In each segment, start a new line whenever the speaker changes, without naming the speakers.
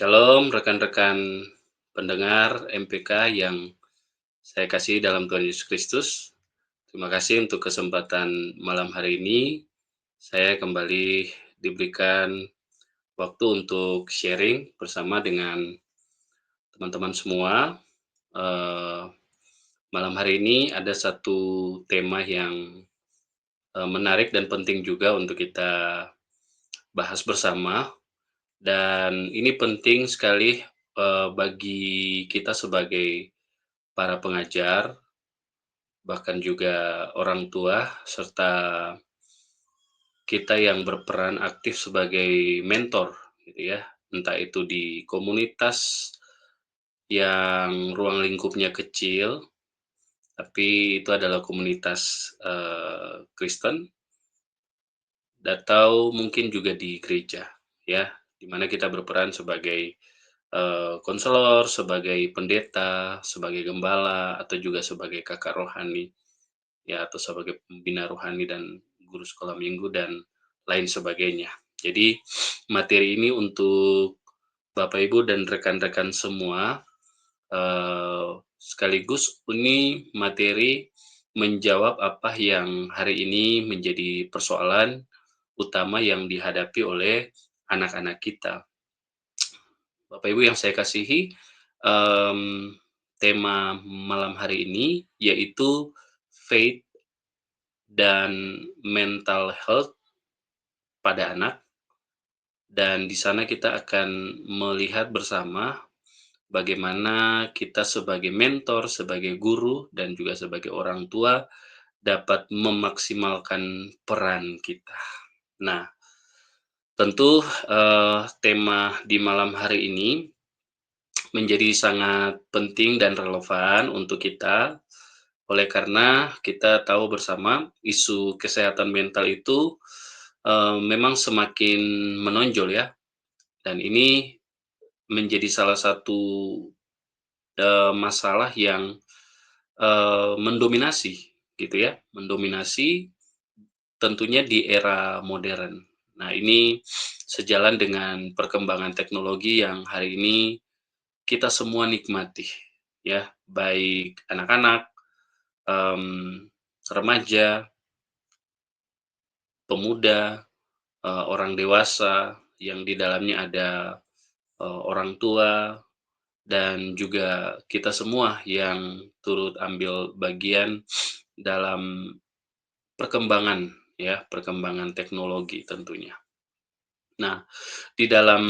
Shalom rekan-rekan pendengar MPK yang saya kasih dalam Tuhan Yesus Kristus. Terima kasih untuk kesempatan malam hari ini. Saya kembali diberikan waktu untuk sharing bersama dengan teman-teman semua. Eh, Malam hari ini ada satu tema yang menarik dan penting juga untuk kita bahas bersama. Dan ini penting sekali bagi kita sebagai para pengajar, bahkan juga orang tua, serta kita yang berperan aktif sebagai mentor, gitu ya. Entah itu di komunitas yang ruang lingkupnya kecil, tapi itu adalah komunitas Kristen, atau mungkin juga di gereja, ya, di mana kita berperan sebagai konselor, sebagai pendeta, sebagai gembala, atau juga sebagai kakak rohani. Ya, atau sebagai pembina rohani dan guru sekolah minggu dan lain sebagainya. Jadi materi ini untuk Bapak Ibu dan rekan-rekan semua, sekaligus ini materi menjawab apa yang hari ini menjadi persoalan utama yang dihadapi oleh anak-anak kita. Bapak Ibu yang saya kasihi, tema malam hari ini yaitu faith dan mental health pada anak, dan di sana kita akan melihat bersama bagaimana kita sebagai mentor, sebagai guru, dan juga sebagai orang tua dapat memaksimalkan peran kita. Nah, tentu tema di malam hari ini menjadi sangat penting dan relevan untuk kita, oleh karena kita tahu bersama isu kesehatan mental itu memang semakin menonjol ya, dan ini menjadi salah satu masalah yang mendominasi gitu ya, mendominasi tentunya di era modern. Nah, ini sejalan dengan perkembangan teknologi yang hari ini kita semua nikmati ya, baik anak-anak, remaja, pemuda, orang dewasa yang di dalamnya ada orang tua, dan juga kita semua yang turut ambil bagian dalam perkembangan ya, perkembangan teknologi tentunya. Nah, di dalam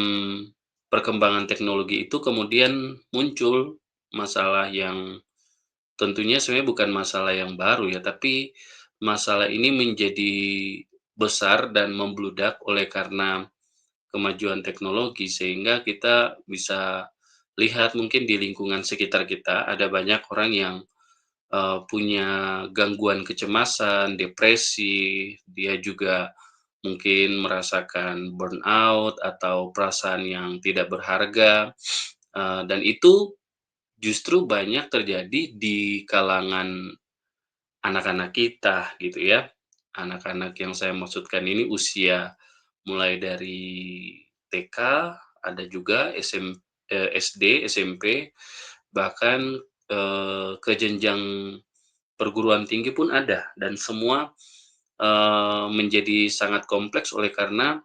perkembangan teknologi itu kemudian muncul masalah yang tentunya sebenarnya bukan masalah yang baru ya, tapi masalah ini menjadi besar dan membludak oleh karena kemajuan teknologi, sehingga kita bisa lihat mungkin di lingkungan sekitar kita ada banyak orang yang punya gangguan kecemasan, depresi, dia juga mungkin merasakan burnout atau perasaan yang tidak berharga, dan itu justru banyak terjadi di kalangan anak-anak kita gitu ya. Anak-anak yang saya maksudkan ini usia mulai dari TK, ada juga SD, SMP, bahkan ke jenjang perguruan tinggi pun ada, dan semua menjadi sangat kompleks oleh karena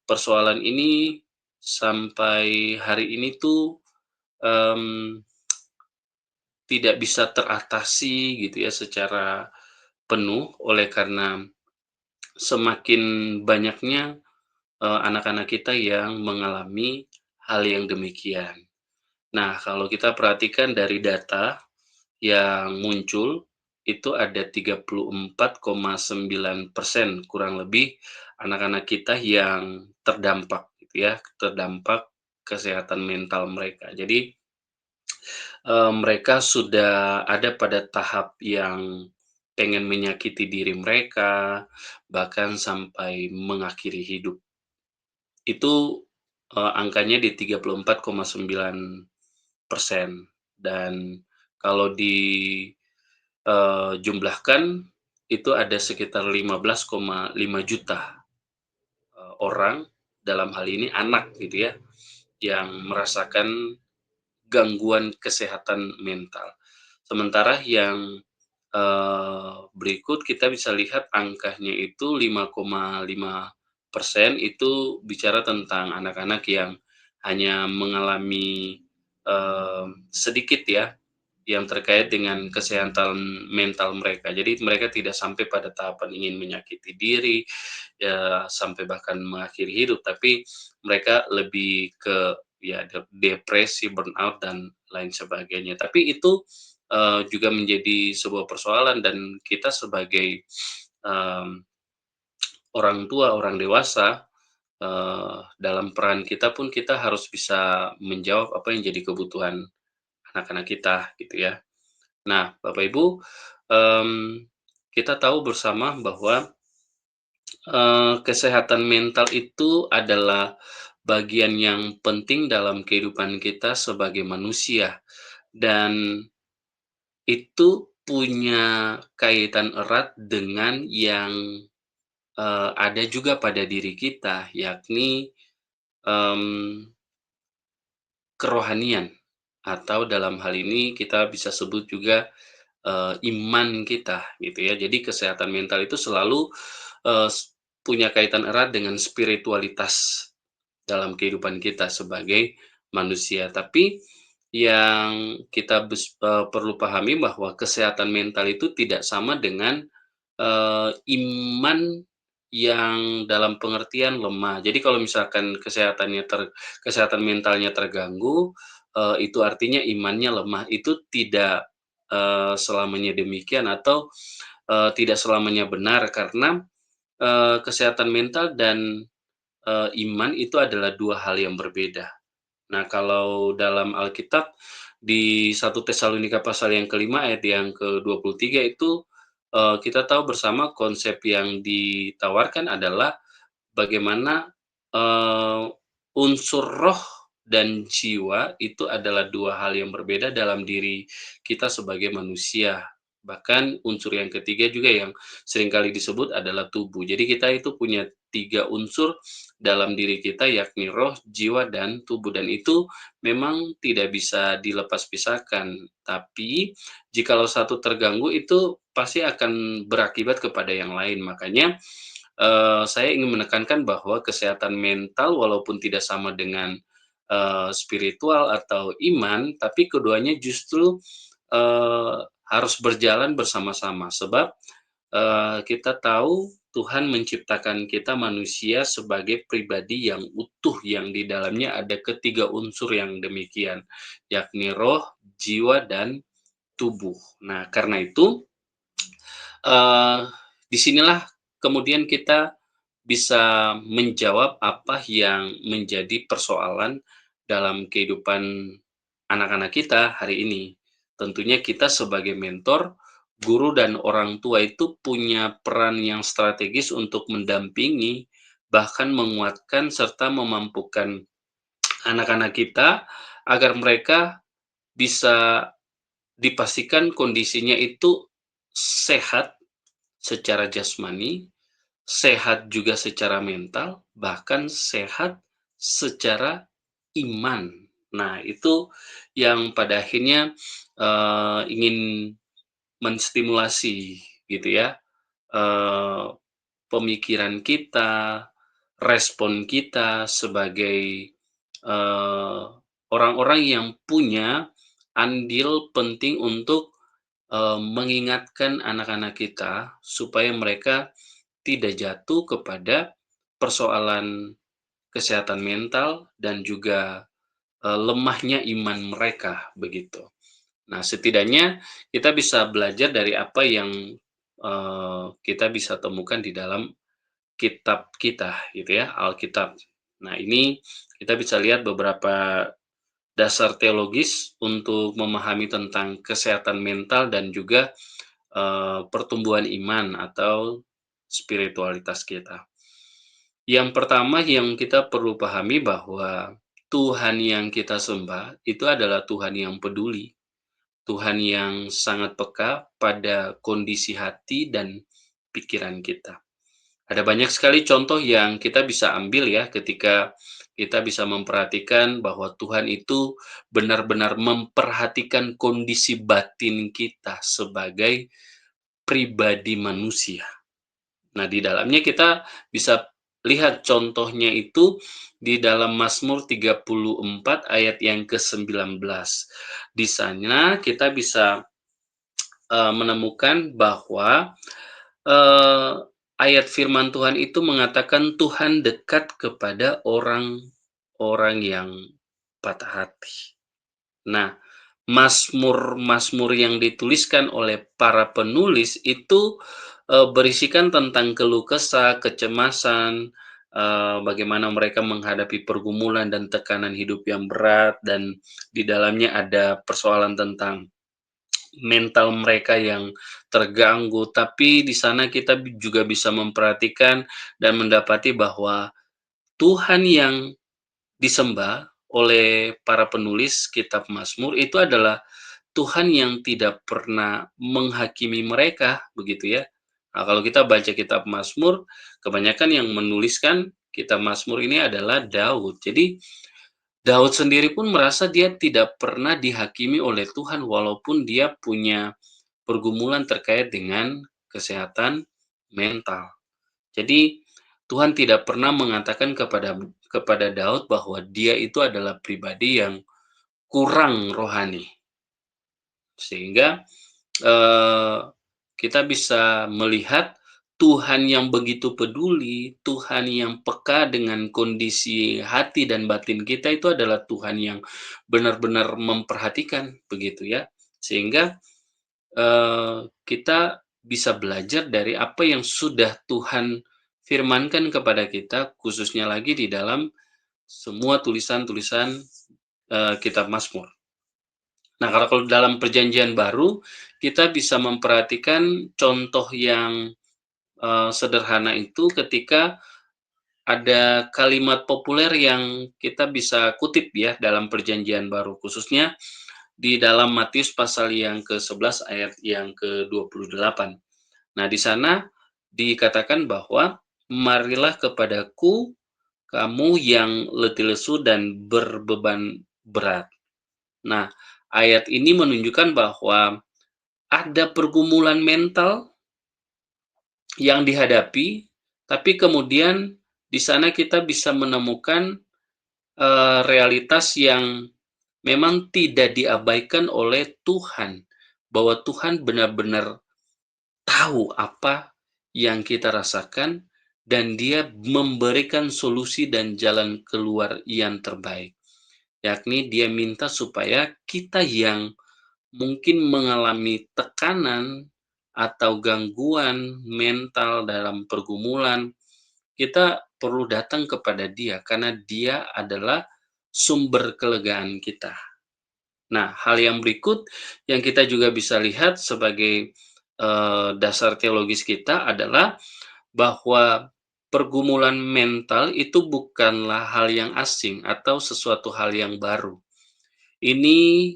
persoalan ini sampai hari ini tuh mmm, tidak bisa teratasi gitu ya secara penuh, oleh karena semakin banyaknya anak-anak kita yang mengalami hal yang demikian. Nah, kalau kita perhatikan dari data yang muncul, itu ada 34,9% kurang lebih anak-anak kita yang terdampak gitu ya, terdampak kesehatan mental mereka. Jadi, mereka sudah ada pada tahap yang pengen menyakiti diri mereka, bahkan sampai mengakhiri hidup. Itu, angkanya di 34,9%, dan kalau jumlahkan itu ada sekitar 15,5 juta orang, dalam hal ini anak gitu ya, yang merasakan gangguan kesehatan mental. Sementara yang, berikut kita bisa lihat angkanya itu 5,5% itu bicara tentang anak-anak yang hanya mengalami, sedikit ya, yang terkait dengan kesehatan mental mereka. Jadi mereka tidak sampai pada tahapan ingin menyakiti diri, ya sampai bahkan mengakhiri hidup, tapi mereka lebih ke ya depresi, burnout, dan lain sebagainya. Tapi itu, juga menjadi sebuah persoalan dan kita sebagai, mmm, orang tua, orang dewasa, dalam peran kita pun kita harus bisa menjawab apa yang jadi kebutuhan anak-anak kita, gitu ya. Nah, Bapak Ibu, mmm, kita tahu bersama bahwa, kesehatan mental itu adalah bagian yang penting dalam kehidupan kita sebagai manusia dan itu punya kaitan erat dengan yang, ada juga pada diri kita, yakni, mmm, kerohanian atau dalam hal ini kita bisa sebut juga iman kita gitu ya. Jadi kesehatan mental itu selalu, punya kaitan erat dengan spiritualitas dalam kehidupan kita sebagai manusia. Tapi yang kita perlu pahami bahwa kesehatan mental itu tidak sama dengan, iman yang dalam pengertian lemah. Jadi kalau misalkan kesehatan mentalnya terganggu, itu artinya imannya lemah. Itu tidak, selamanya demikian atau, tidak selamanya benar karena, kesehatan mental dan, iman itu adalah 2 hal yang berbeda. Nah, kalau dalam Alkitab di 1 Tesalonika pasal yang kelima ayat yang ke-23 itu, kita tahu bersama konsep yang ditawarkan adalah bagaimana, unsur roh dan jiwa itu adalah 2 hal yang berbeda dalam diri kita sebagai manusia. Bahkan unsur yang ketiga juga yang seringkali disebut adalah tubuh. Jadi kita itu punya 3 unsur dalam diri kita yakni roh, jiwa, dan tubuh dan itu memang tidak bisa dilepas pisahkan. Tapi jikalau satu terganggu itu pasti akan berakibat kepada yang lain. Makanya saya ingin menekankan bahwa kesehatan mental walaupun tidak sama dengan, spiritual atau iman, tapi keduanya justru, harus berjalan bersama-sama. Sebab, kita tahu Tuhan menciptakan kita manusia sebagai pribadi yang utuh, yang di dalamnya ada ketiga unsur yang demikian, yakni roh, jiwa, dan tubuh. Nah, karena itu Eee, di sinilah kemudian kita bisa menjawab apa yang menjadi persoalan dalam kehidupan anak-anak kita hari ini. Tentunya kita sebagai mentor, guru, dan orang tua itu punya peran yang strategis untuk mendampingi, bahkan menguatkan serta memampukan anak-anak kita agar mereka bisa dipastikan kondisinya itu sehat secara jasmani, sehat juga secara mental, bahkan sehat secara iman. Nah, itu yang pada akhirnya, ingin menstimulasi gitu ya, eee, pemikiran kita, respon kita sebagai, orang-orang yang punya andil penting untuk mengingatkan anak-anak kita supaya mereka tidak jatuh kepada persoalan kesehatan mental dan juga, lemahnya iman mereka, begitu. Nah, setidaknya kita bisa belajar dari apa yang, kita bisa temukan di dalam kitab kita, gitu ya, Alkitab. Nah, ini kita bisa lihat beberapa dasar teologis untuk memahami tentang kesehatan mental dan juga pertumbuhan iman atau spiritualitas kita. Yang pertama yang kita perlu pahami bahwa Tuhan yang kita sembah itu adalah Tuhan yang peduli, Tuhan yang sangat peka pada kondisi hati dan pikiran kita. Ada banyak sekali contoh yang kita bisa ambil ya ketika kita bisa memperhatikan bahwa Tuhan itu benar-benar memperhatikan kondisi batin kita sebagai pribadi manusia. Nah, di dalamnya kita bisa lihat contohnya itu di dalam Mazmur 34 ayat yang ke-19. Di sana kita bisa menemukan bahwa Eee, ayat firman Tuhan itu mengatakan Tuhan dekat kepada orang-orang yang patah hati. Nah, mazmur-mazmur yang dituliskan oleh para penulis itu, berisikan tentang keluh kesah, kecemasan, bagaimana mereka menghadapi pergumulan dan tekanan hidup yang berat, dan di dalamnya ada persoalan tentang mental mereka yang terganggu, tapi di sana kita juga bisa memperhatikan dan mendapati bahwa Tuhan yang disembah oleh para penulis kitab Mazmur itu adalah Tuhan yang tidak pernah menghakimi mereka, begitu ya. Nah, kalau kita baca kitab Mazmur, kebanyakan yang menuliskan kitab Mazmur ini adalah Daud. Jadi Daud sendiri pun merasa dia tidak pernah dihakimi oleh Tuhan walaupun dia punya pergumulan terkait dengan kesehatan mental. Jadi Tuhan tidak pernah mengatakan kepada Daud bahwa dia itu adalah pribadi yang kurang rohani. Sehingga eee, kita bisa melihat Tuhan yang begitu peduli, Tuhan yang peka dengan kondisi hati dan batin kita itu adalah Tuhan yang benar-benar memperhatikan, begitu ya. Sehingga kita bisa belajar dari apa yang sudah Tuhan firmankan kepada kita, khususnya lagi di dalam semua tulisan-tulisan, kitab Mazmur. Nah, kalau dalam Perjanjian Baru, kita bisa memperhatikan contoh yang, sederhana itu ketika ada kalimat populer yang kita bisa kutip ya dalam Perjanjian Baru, khususnya di dalam Matius pasal yang ke-11 ayat yang ke-28. Nah, di sana dikatakan bahwa, "Marilah kepadaku kamu yang letih lesu dan berbeban berat." Nah, ayat ini menunjukkan bahwa ada pergumulan mental yang dihadapi, tapi kemudian di sana kita bisa menemukan, realitas yang memang tidak diabaikan oleh Tuhan, bahwa Tuhan benar-benar tahu apa yang kita rasakan dan Dia memberikan solusi dan jalan keluar yang terbaik. Yakni Dia minta supaya kita yang mungkin mengalami tekanan atau gangguan mental dalam pergumulan, kita perlu datang kepada Dia karena Dia adalah sumber kelegaan kita. Nah, hal yang berikut yang kita juga bisa lihat sebagai, dasar teologis kita adalah bahwa pergumulan mental itu bukanlah hal yang asing atau sesuatu hal yang baru. Ini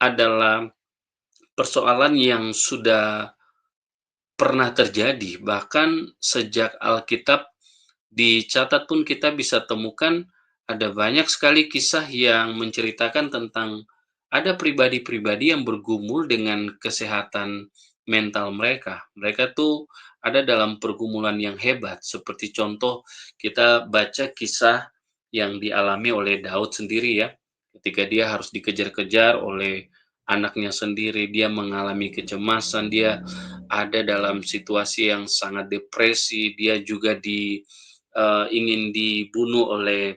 adalah persoalan yang sudah pernah terjadi, bahkan sejak Alkitab dicatat pun kita bisa temukan ada banyak sekali kisah yang menceritakan tentang ada pribadi-pribadi yang bergumul dengan kesehatan mental mereka. Mereka tuh ada dalam pergumulan yang hebat, seperti contoh kita baca kisah yang dialami oleh Daud sendiri ya, ketika dia harus dikejar-kejar oleh anaknya sendiri, dia mengalami kecemasan, dia ada dalam situasi yang sangat depresi, dia juga ingin dibunuh oleh,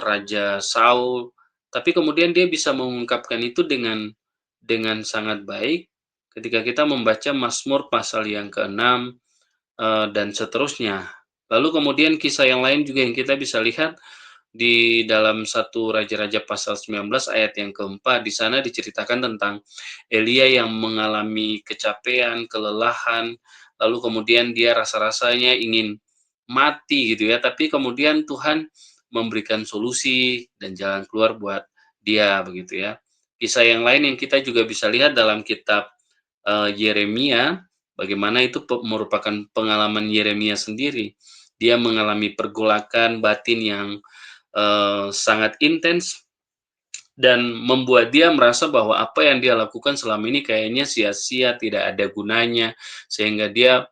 Raja Saul, tapi kemudian dia bisa mengungkapkan itu dengan sangat baik ketika kita membaca Mazmur pasal yang ke-6, dan seterusnya. Lalu kemudian kisah yang lain juga yang kita bisa lihat di dalam satu Raja-Raja pasal 19 ayat yang keempat, di sana diceritakan tentang Elia yang mengalami kecapean, kelelahan, lalu kemudian dia rasa-rasanya ingin mati gitu ya, tapi kemudian Tuhan memberikan solusi dan jalan keluar buat dia begitu ya. Kisah yang lain yang kita juga bisa lihat dalam kitab Yeremia bagaimana itu merupakan pengalaman Yeremia sendiri. Dia mengalami pergolakan batin yang sangat intens dan membuat dia merasa bahwa apa yang dia lakukan selama ini kayaknya sia-sia, tidak ada gunanya, sehingga dia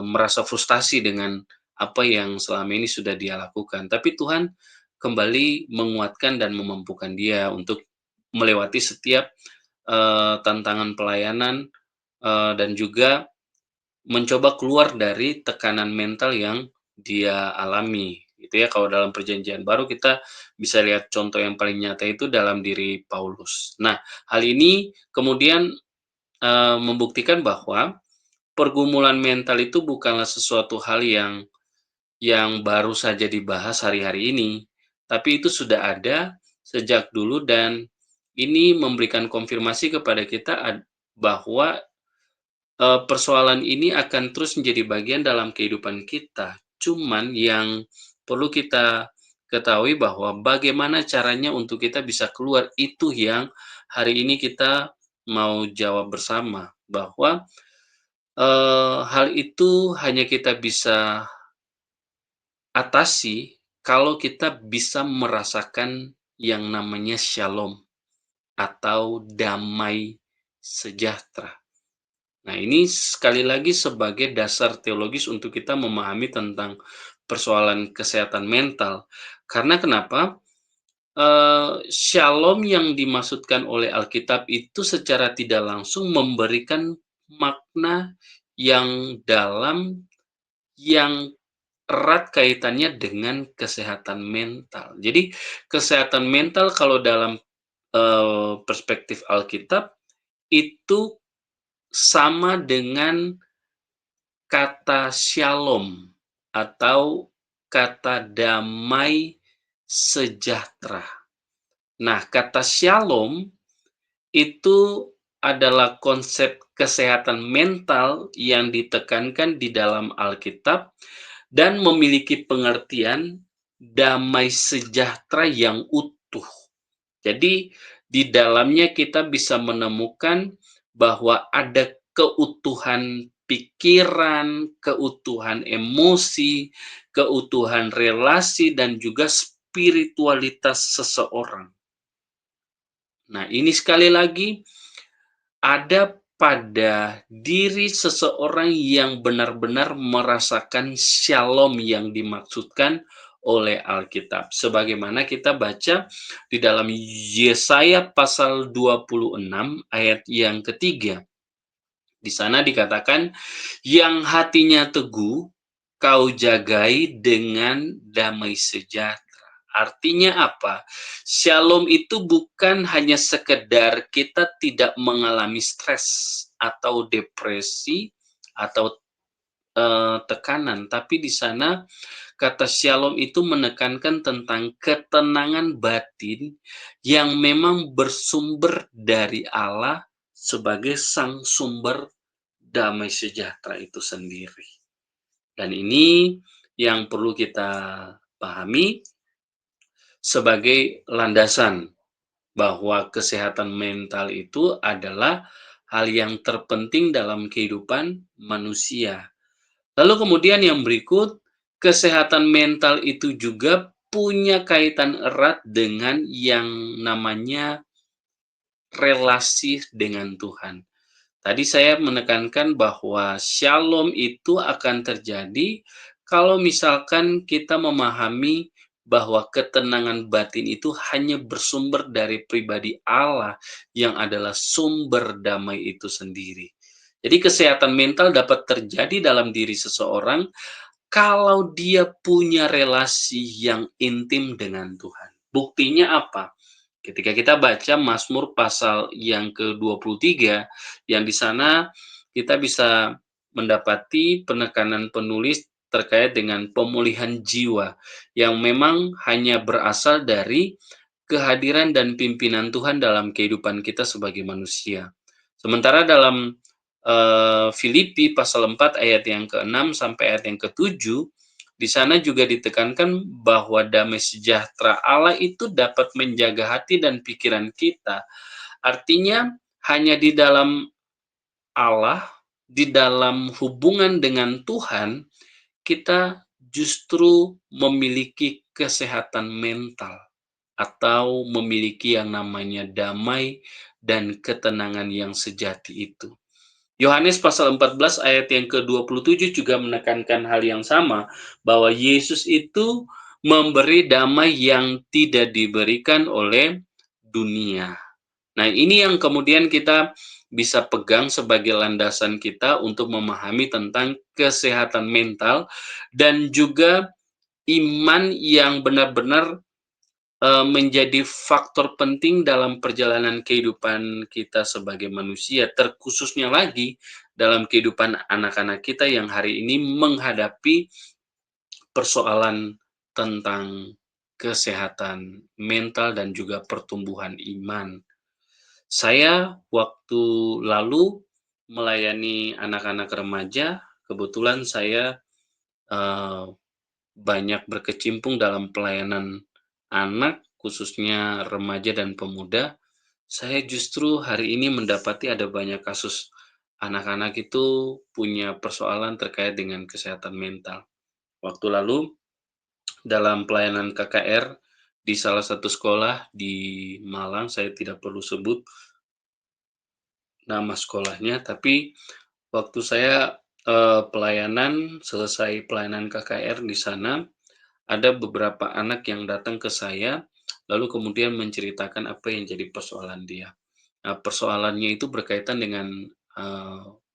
merasa frustasi dengan apa yang selama ini sudah dia lakukan. Tapi Tuhan kembali menguatkan dan memampukan dia untuk melewati setiap tantangan pelayanan dan juga mencoba keluar dari tekanan mental yang dia alami, gitu ya. Kalau dalam Perjanjian Baru kita bisa lihat contoh yang paling nyata itu dalam diri Paulus. Nah, hal ini kemudian, membuktikan bahwa pergumulan mental itu bukanlah sesuatu hal yang baru saja dibahas hari-hari ini, tapi itu sudah ada sejak dulu dan ini memberikan konfirmasi kepada kita bahwa persoalan ini akan terus menjadi bagian dalam kehidupan kita. Cuman yang perlu kita ketahui bahwa bagaimana caranya untuk kita bisa keluar, itu yang hari ini kita mau jawab bersama. Bahwa, hal itu hanya kita bisa atasi kalau kita bisa merasakan yang namanya shalom atau damai sejahtera. Nah, ini sekali lagi sebagai dasar teologis untuk kita memahami tentang persoalan kesehatan mental. Karena kenapa? Shalom yang dimaksudkan oleh Alkitab itu secara tidak langsung memberikan makna yang dalam, yang erat kaitannya dengan kesehatan mental. Jadi, kesehatan mental kalau dalam, perspektif Alkitab, itu sama dengan kata shalom atau kata damai sejahtera. Nah, kata shalom itu adalah konsep kesehatan mental yang ditekankan di dalam Alkitab dan memiliki pengertian damai sejahtera yang utuh. Jadi, di dalamnya kita bisa menemukan bahwa ada keutuhan pikiran, keutuhan emosi, keutuhan relasi, dan juga spiritualitas seseorang. Nah, ini sekali lagi ada pada diri seseorang yang benar-benar merasakan shalom yang dimaksudkan oleh Alkitab. Sebagaimana kita baca di dalam Yesaya pasal 26 ayat yang ketiga. Di sana dikatakan, yang hatinya teguh, kau jagai dengan damai sejahtera. Artinya apa? Shalom itu bukan hanya sekedar kita tidak mengalami stres atau depresi atau tekanan, tapi di sana kata shalom itu menekankan tentang ketenangan batin yang memang bersumber dari Allah sebagai sang sumber damai sejahtera itu sendiri. Dan ini yang perlu kita pahami sebagai landasan bahwa kesehatan mental itu adalah hal yang terpenting dalam kehidupan manusia. Lalu kemudian yang berikut, kesehatan mental itu juga punya kaitan erat dengan yang namanya relasi dengan Tuhan. Tadi saya menekankan bahwa shalom itu akan terjadi kalau misalkan kita memahami bahwa ketenangan batin itu hanya bersumber dari pribadi Allah yang adalah sumber damai itu sendiri. Jadi kesehatan mental dapat terjadi dalam diri seseorang kalau dia punya relasi yang intim dengan Tuhan. Buktinya apa? Ketika kita baca Mazmur pasal yang ke-23, yang di sana kita bisa mendapati penekanan penulis terkait dengan pemulihan jiwa, yang memang hanya berasal dari kehadiran dan pimpinan Tuhan dalam kehidupan kita sebagai manusia. Sementara dalam Filipi pasal 4 ayat yang ke-6 sampai ayat yang ke-7, di sana juga ditekankan bahwa damai sejahtera Allah itu dapat menjaga hati dan pikiran kita. Artinya hanya di dalam Allah di dalam hubungan dengan Tuhan, kita justru memiliki kesehatan mental atau memiliki yang namanya damai dan ketenangan yang sejati itu. Yohanes pasal 14 ayat yang ke-27 juga menekankan hal yang sama, bahwa Yesus itu memberi damai yang tidak diberikan oleh dunia. Nah, ini yang kemudian kita bisa pegang sebagai landasan kita untuk memahami tentang kesehatan mental dan juga iman yang benar-benar menjadi faktor penting dalam perjalanan kehidupan kita sebagai manusia, terkhususnya lagi dalam kehidupan anak-anak kita yang hari ini menghadapi persoalan tentang kesehatan mental dan juga pertumbuhan iman. Saya waktu lalu melayani anak-anak remaja, kebetulan saya, eee, banyak berkecimpung dalam pelayanan anak, khususnya remaja dan pemuda. Saya justru hari ini mendapati ada banyak kasus anak-anak itu punya persoalan terkait dengan kesehatan mental. Waktu lalu dalam pelayanan KKR di salah satu sekolah di Malang, saya tidak perlu sebut nama sekolahnya, tapi waktu saya, selesai pelayanan KKR di sana, ada beberapa anak yang datang ke saya, lalu kemudian menceritakan apa yang jadi persoalan dia. Nah, persoalannya itu berkaitan dengan,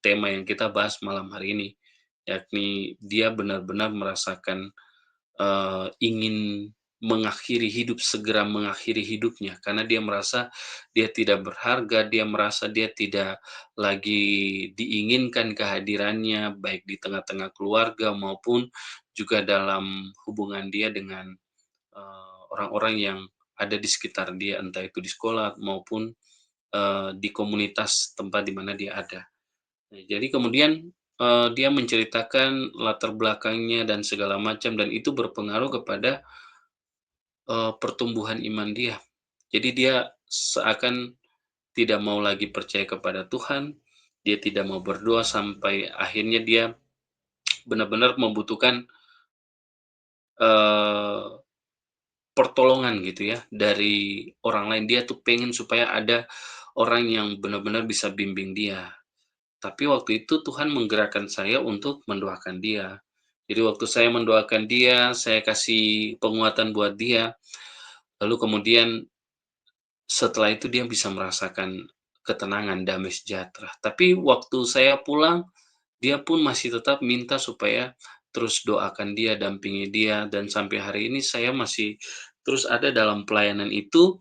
tema yang kita bahas malam hari ini, yakni dia benar-benar merasakan, ingin segera mengakhiri hidupnya, karena dia merasa dia tidak berharga, dia merasa dia tidak lagi diinginkan kehadirannya, baik di tengah-tengah keluarga maupun juga dalam hubungan dia dengan orang-orang yang ada di sekitar dia, entah itu di sekolah maupun, di komunitas tempat di mana dia ada. Nah, jadi kemudian, dia menceritakan latar belakangnya dan segala macam dan itu berpengaruh kepada, pertumbuhan iman dia. Jadi dia seakan tidak mau lagi percaya kepada Tuhan, dia tidak mau berdoa sampai akhirnya dia benar-benar membutuhkan, eee pertolongan gitu ya, dari orang lain. Dia tuh pengen supaya ada orang yang benar-benar bisa bimbing dia. Tapi waktu itu Tuhan menggerakkan saya untuk mendoakan dia. Jadi waktu saya mendoakan dia, saya kasih penguatan buat dia, lalu kemudian setelah itu dia bisa merasakan ketenangan, damai sejahtera. Tapi waktu saya pulang, dia pun masih tetap minta supaya terus doakan dia, dampingi dia, dan sampai hari ini saya masih terus ada dalam pelayanan itu,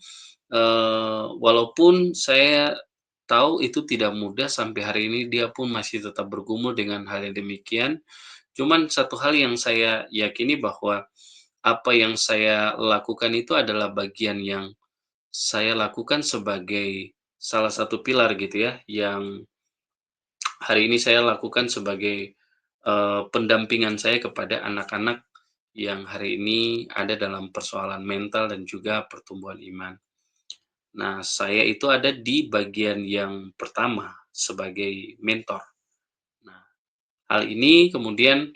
walaupun saya tahu itu tidak mudah sampai hari ini dia pun masih tetap bergumul dengan hal yang demikian. Cuman satu hal yang saya yakini bahwa apa yang saya lakukan itu adalah bagian yang saya lakukan sebagai salah satu pilar gitu ya, yang hari ini saya lakukan sebagai, pendampingan saya kepada anak-anak yang hari ini ada dalam persoalan mental dan juga pertumbuhan iman. Nah, saya itu ada di bagian yang pertama sebagai mentor. Nah, hal ini kemudian,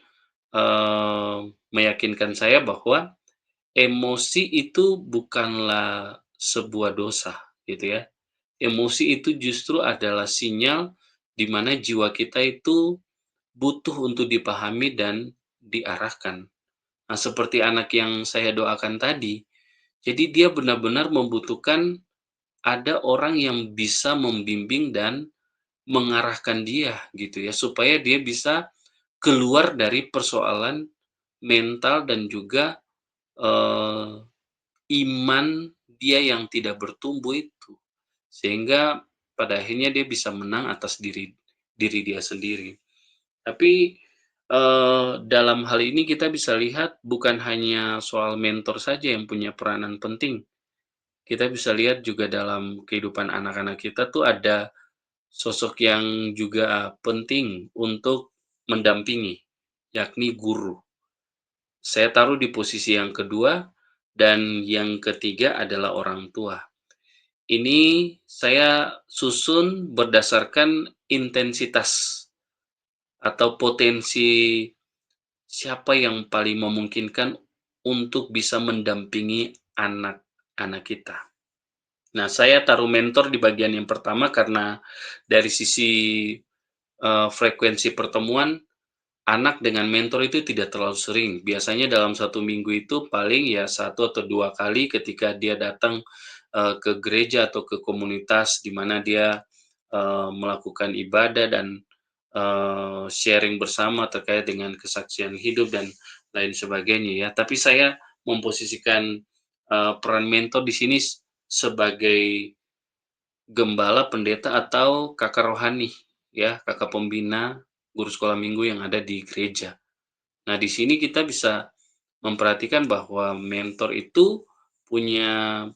meyakinkan saya bahwa emosi itu bukanlah sebuah dosa, gitu ya. Emosi itu justru adalah sinyal di mana jiwa kita itu butuh untuk dipahami dan diarahkan. Nah, seperti anak yang saya doakan tadi, jadi dia benar-benar membutuhkan ada orang yang bisa membimbing dan mengarahkan dia gitu ya, supaya dia bisa keluar dari persoalan mental dan juga, eee, iman dia yang tidak bertumbuh itu. Sehingga pada akhirnya dia bisa menang atas diri diri dia sendiri. Tapi, dalam hal ini kita bisa lihat bukan hanya soal mentor saja yang punya peranan penting. Kita bisa lihat juga dalam kehidupan anak-anak kita tuh ada sosok yang juga penting untuk mendampingi, yakni guru. Saya taruh di posisi yang kedua dan yang ketiga adalah orang tua. Ini saya susun berdasarkan intensitas atau potensi siapa yang paling memungkinkan untuk bisa mendampingi anak-anak kita. Nah, saya taruh mentor di bagian yang pertama karena dari sisi, frekuensi pertemuan, anak dengan mentor itu tidak terlalu sering. Biasanya dalam satu minggu itu paling ya satu atau 2 kali ketika dia datang, ke gereja atau ke komunitas di mana dia, melakukan ibadah dan, sharing bersama terkait dengan kesaksian hidup dan lain sebagainya ya. Tapi saya memposisikan, peran mentor di sini sebagai gembala, pendeta, atau kakak rohani ya, kakak pembina, guru sekolah minggu yang ada di gereja. Nah, di sini kita bisa memperhatikan bahwa mentor itu punya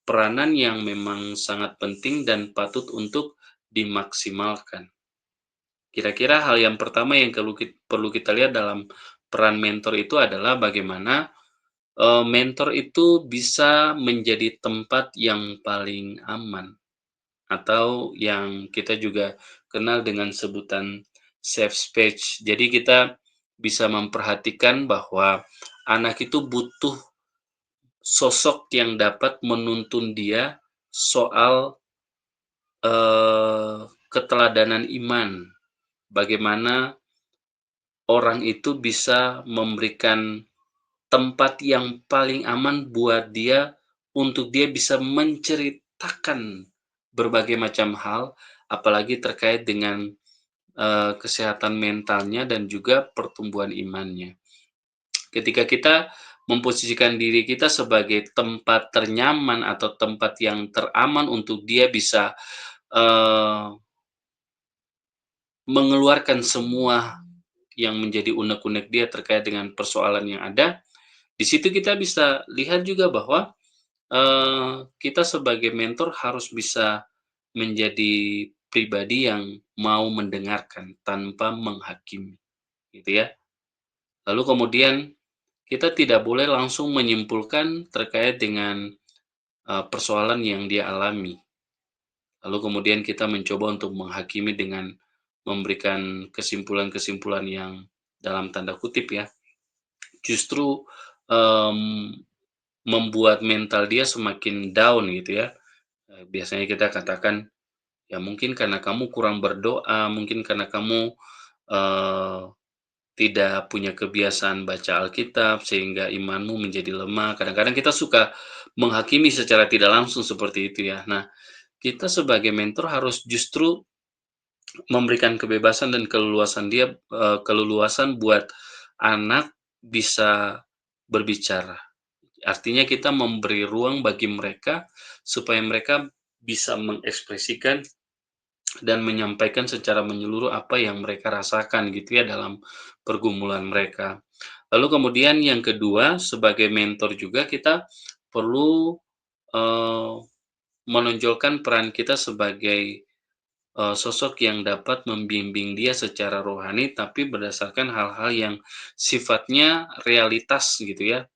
peranan yang memang sangat penting dan patut untuk dimaksimalkan. Kira-kira hal yang pertama yang perlu kita lihat dalam peran mentor itu adalah bagaimana, mentor itu bisa menjadi tempat yang paling aman atau yang kita juga kenal dengan sebutan safe space. Jadi kita bisa memperhatikan bahwa anak itu butuh sosok yang dapat menuntun dia soal, keteladanan iman. Bagaimana orang itu bisa memberikan tempat yang paling aman buat dia, untuk dia bisa menceritakan berbagai macam hal, apalagi terkait dengan, kesehatan mentalnya dan juga pertumbuhan imannya. Ketika kita memposisikan diri kita sebagai tempat ternyaman atau tempat yang teraman untuk dia bisa, eee, mengeluarkan semua yang menjadi unek-unek dia terkait dengan persoalan yang ada, di situ kita bisa lihat juga bahwa, kita sebagai mentor harus bisa menjadi pribadi yang mau mendengarkan tanpa menghakimi, gitu ya. Lalu kemudian kita tidak boleh langsung menyimpulkan terkait dengan, persoalan yang dia alami. Lalu kemudian kita mencoba untuk menghakimi dengan memberikan kesimpulan-kesimpulan yang dalam tanda kutip ya, justru, mmm, membuat mental dia semakin down gitu ya. Biasanya kita katakan, "Ya mungkin karena kamu kurang berdoa, mungkin karena kamu, eee, tidak punya kebiasaan baca Alkitab sehingga imanmu menjadi lemah." Kadang-kadang kita suka menghakimi secara tidak langsung seperti itu ya. Nah, kita sebagai mentor harus justru memberikan kebebasan dan keleluasan buat anak bisa berbicara. Artinya kita memberi ruang bagi mereka, supaya mereka bisa mengekspresikan dan menyampaikan secara menyeluruh apa yang mereka rasakan gitu ya dalam pergumulan mereka. Lalu kemudian yang kedua, sebagai mentor juga kita perlu, eee, menonjolkan peran kita sebagai sosok yang dapat membimbing dia secara rohani, tapi berdasarkan hal-hal yang sifatnya realitas gitu ya,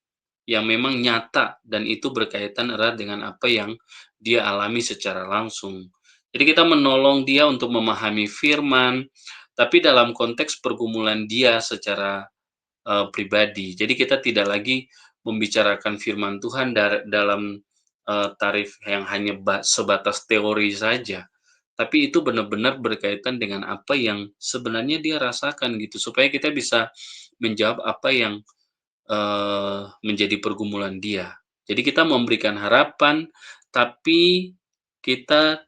yang memang nyata dan itu berkaitan erat dengan apa yang dia alami secara langsung. Jadi kita menolong dia untuk memahami firman, tapi dalam konteks pergumulan dia secara, pribadi. Jadi kita tidak lagi membicarakan firman Tuhan dalam, tarif yang hanya sebatas teori saja. Tapi itu benar-benar berkaitan dengan apa yang sebenarnya dia rasakan gitu, supaya kita bisa menjawab apa yang, menjadi pergumulan dia. Jadi kita memberikan harapan, tapi kita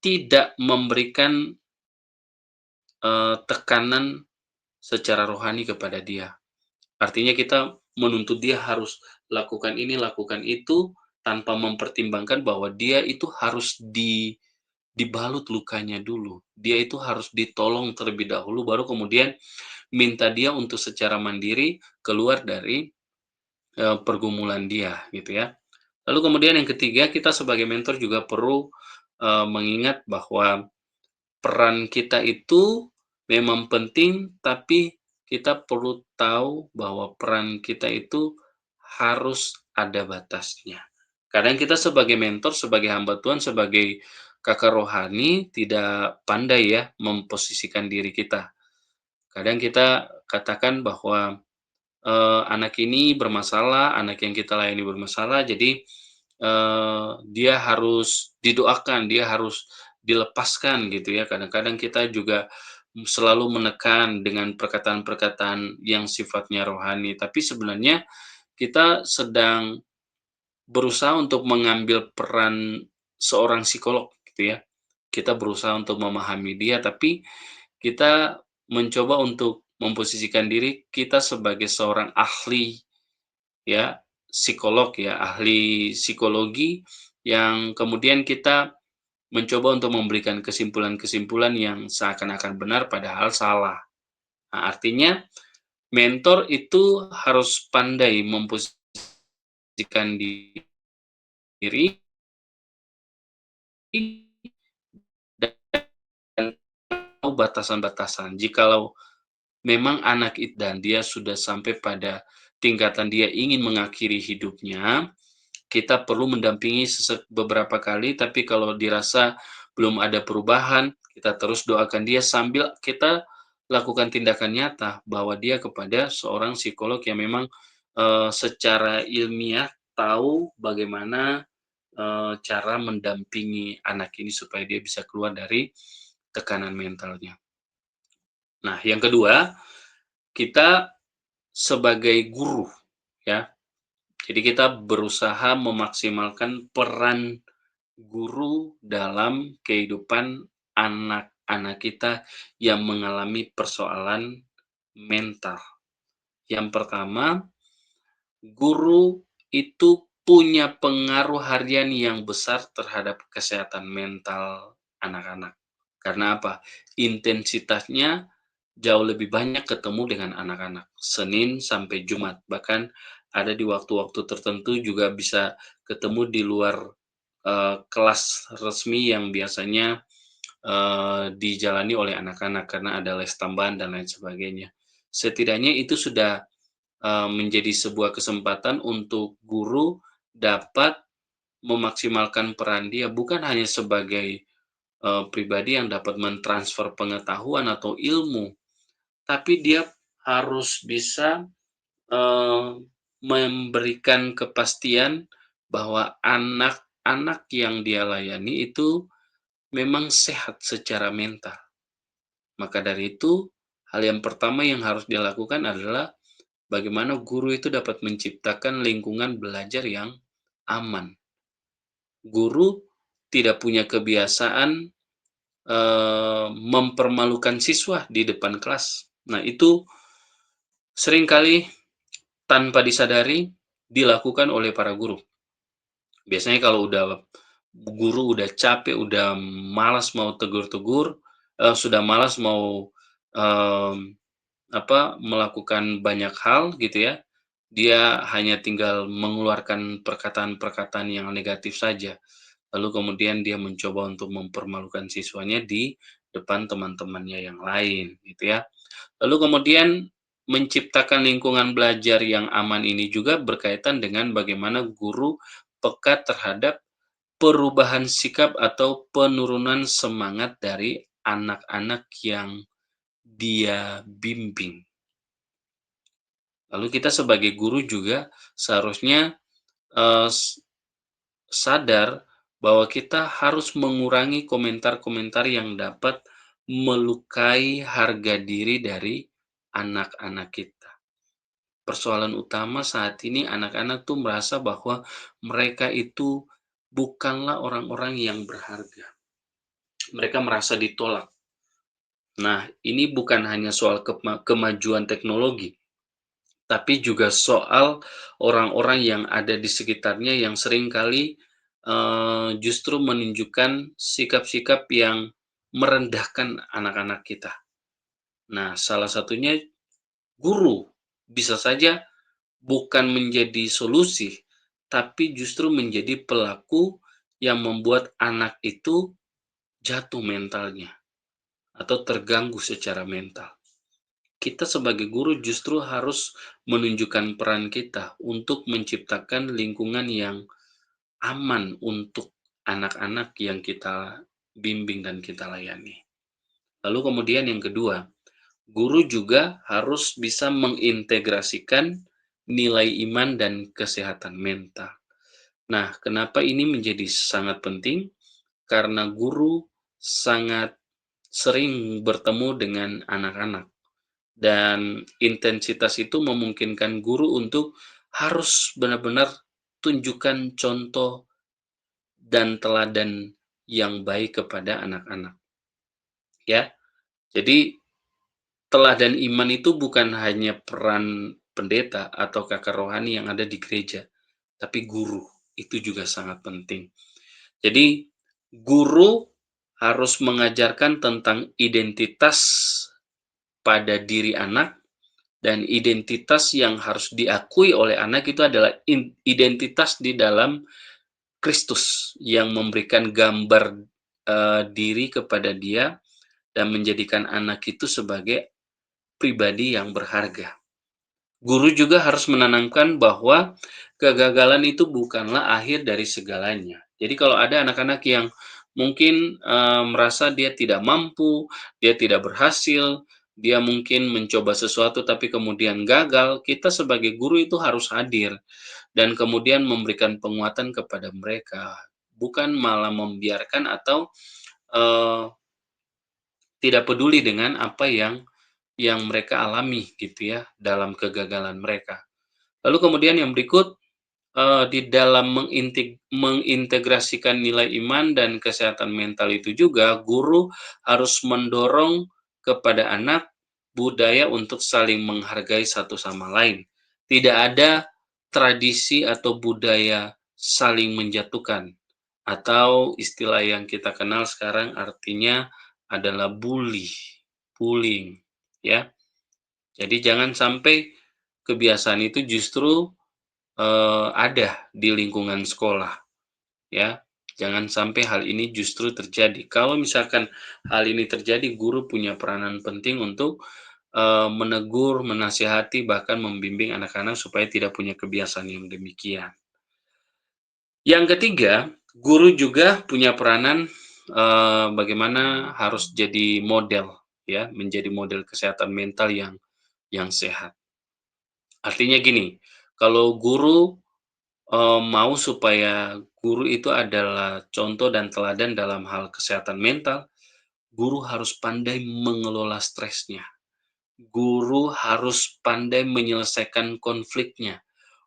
tidak memberikan, tekanan secara rohani kepada dia. Artinya kita menuntut dia harus lakukan ini, lakukan itu, tanpa mempertimbangkan bahwa dia itu harus dibalut lukanya dulu. Dia itu harus ditolong terlebih dahulu, baru kemudian minta dia untuk secara mandiri keluar dari, pergumulan dia, gitu ya. Lalu kemudian yang ketiga, kita sebagai mentor juga perlu, mengingat bahwa peran kita itu memang penting, tapi kita perlu tahu bahwa peran kita itu harus ada batasnya. Kadang kita sebagai mentor, sebagai hamba Tuhan, sebagai kakak rohani tidak pandai ya memposisikan diri kita. Kadang kita katakan bahwa, anak ini bermasalah, anak yang kita layani bermasalah, jadi, dia harus didoakan, dia harus dilepaskan gitu ya. Kadang-kadang kita juga selalu menekan dengan perkataan-perkataan yang sifatnya rohani, tapi sebenarnya kita sedang berusaha untuk mengambil peran seorang psikolog gitu ya. Kita berusaha untuk memahami dia, tapi kita mencoba untuk memposisikan diri kita sebagai seorang ahli ya, psikolog ya, ahli psikologi yang kemudian kita mencoba untuk memberikan kesimpulan-kesimpulan yang seakan-akan benar padahal salah. Nah, artinya mentor itu harus pandai memposisikan diri dan tahu batasan-batasan. Jikalau memang anak dan dia sudah sampai pada tingkatan dia ingin mengakhiri hidupnya, kita perlu mendampingi beberapa kali, tapi kalau dirasa belum ada perubahan, kita terus doakan dia sambil kita lakukan tindakan nyata, bawa dia kepada seorang psikolog yang memang, secara ilmiah tahu bagaimana, cara mendampingi anak ini supaya dia bisa keluar dari tekanan mentalnya. Nah, yang kedua, kita sebagai guru ya, jadi kita berusaha memaksimalkan peran guru dalam kehidupan anak-anak kita yang mengalami persoalan mental. Yang pertama, guru itu punya pengaruh harian yang besar terhadap kesehatan mental anak-anak. Karena apa? Intensitasnya jauh lebih banyak ketemu dengan anak-anak, Senin sampai Jumat. Bahkan ada di waktu-waktu tertentu juga bisa ketemu di luar, kelas resmi yang biasanya, dijalani oleh anak-anak karena ada les tambahan dan lain sebagainya. Setidaknya itu sudah, menjadi sebuah kesempatan untuk guru dapat memaksimalkan peran dia, bukan hanya sebagai, pribadi yang dapat mentransfer pengetahuan atau ilmu, tapi dia harus bisa, eee, memberikan kepastian bahwa anak-anak yang dia layani itu memang sehat secara mental. Maka dari itu, hal yang pertama yang harus dilakukan adalah bagaimana guru itu dapat menciptakan lingkungan belajar yang aman. Guru tidak punya kebiasaan, mempermalukan siswa di depan kelas. Nah, itu seringkali tanpa disadari dilakukan oleh para guru. Biasanya kalau guru udah capek, udah malas mau tegur-tegur, sudah malas mau, mmm, melakukan banyak hal gitu ya, dia hanya tinggal mengeluarkan perkataan-perkataan yang negatif saja. Lalu kemudian dia mencoba untuk mempermalukan siswanya di depan teman-temannya yang lain gitu ya. Lalu kemudian menciptakan lingkungan belajar yang aman ini juga berkaitan dengan bagaimana guru peka terhadap perubahan sikap atau penurunan semangat dari anak-anak yang dia bimbing. Lalu kita sebagai guru juga seharusnya, sadar bahwa kita harus mengurangi komentar-komentar yang dapat melukai harga diri dari anak-anak kita. Persoalan utama saat ini anak-anak tuh merasa bahwa mereka itu bukanlah orang-orang yang berharga. Mereka merasa ditolak. Nah, ini bukan hanya soal kemajuan teknologi, tapi juga soal orang-orang yang ada di sekitarnya yang seringkali, justru menunjukkan sikap-sikap yang merendahkan anak-anak kita. Nah, salah satunya guru. Bisa saja bukan menjadi solusi, tapi justru menjadi pelaku yang membuat anak itu jatuh mentalnya atau terganggu secara mental. Kita sebagai guru justru harus menunjukkan peran kita untuk menciptakan lingkungan yang aman untuk anak-anak yang kita bimbing dan kita layani. Lalu kemudian yang kedua, Guru juga harus bisa mengintegrasikan nilai iman dan kesehatan mental. Nah, kenapa ini menjadi sangat penting? Karena guru sangat sering bertemu dengan anak-anak, dan intensitas itu memungkinkan guru untuk harus benar-benar tunjukkan contoh dan teladan yang baik kepada anak-anak, ya. Jadi teladan iman itu bukan hanya peran pendeta atau kakak rohani yang ada di gereja, tapi guru itu juga sangat penting. Jadi guru harus mengajarkan tentang identitas pada diri anak, dan identitas yang harus diakui oleh anak itu adalah identitas di dalam Kristus yang memberikan gambar diri kepada dia dan menjadikan anak itu sebagai pribadi yang berharga. Guru juga harus menanamkan bahwa kegagalan itu bukanlah akhir dari segalanya. Jadi kalau ada anak-anak yang mungkin, merasa dia tidak mampu, dia tidak berhasil, dia mungkin mencoba sesuatu tapi kemudian gagal, kita sebagai guru itu harus hadir dan kemudian memberikan penguatan kepada mereka. Bukan malah membiarkan atau, eee, tidak peduli dengan apa yang mereka alami gitu ya, dalam kegagalan mereka. Lalu kemudian yang berikut, di dalam mengintegrasikan nilai iman dan kesehatan mental itu juga, guru harus mendorong kepada anak budaya untuk saling menghargai satu sama lain. Tidak ada tradisi atau budaya saling menjatuhkan, atau istilah yang kita kenal sekarang artinya adalah bullying, ya. Jadi jangan sampai kebiasaan itu justru ada di lingkungan sekolah, ya. Jangan sampai hal ini justru terjadi. Kalau misalkan hal ini terjadi, guru punya peranan penting untuk, menegur, menasihati, bahkan membimbing anak-anak supaya tidak punya kebiasaan yang demikian. Yang ketiga, guru juga punya peranan, bagaimana harus jadi model, ya, menjadi model kesehatan mental yang sehat. Artinya gini, kalau guru mau supaya guru itu adalah contoh dan teladan dalam hal kesehatan mental, guru harus pandai mengelola stresnya. Guru harus pandai menyelesaikan konfliknya.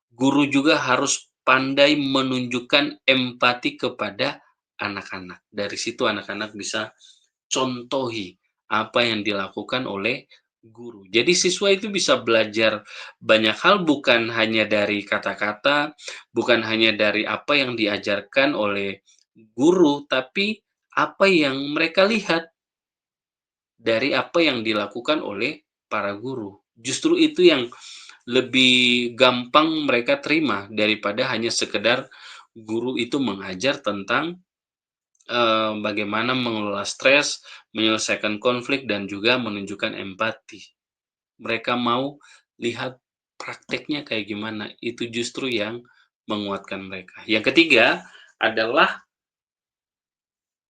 Guru juga harus pandai menunjukkan empati kepada anak-anak. Dari situ anak-anak bisa contohi apa yang dilakukan oleh guru. Jadi siswa itu bisa belajar banyak hal, bukan hanya dari kata-kata, bukan hanya dari apa yang diajarkan oleh guru, tapi apa yang mereka lihat dari apa yang dilakukan oleh para guru. Justru itu yang lebih gampang mereka terima daripada hanya sekedar guru itu mengajar tentang bagaimana mengelola stres, menyelesaikan konflik, dan juga menunjukkan empati. Mereka mau lihat prakteknya kayak gimana, itu justru yang menguatkan mereka. Yang ketiga adalah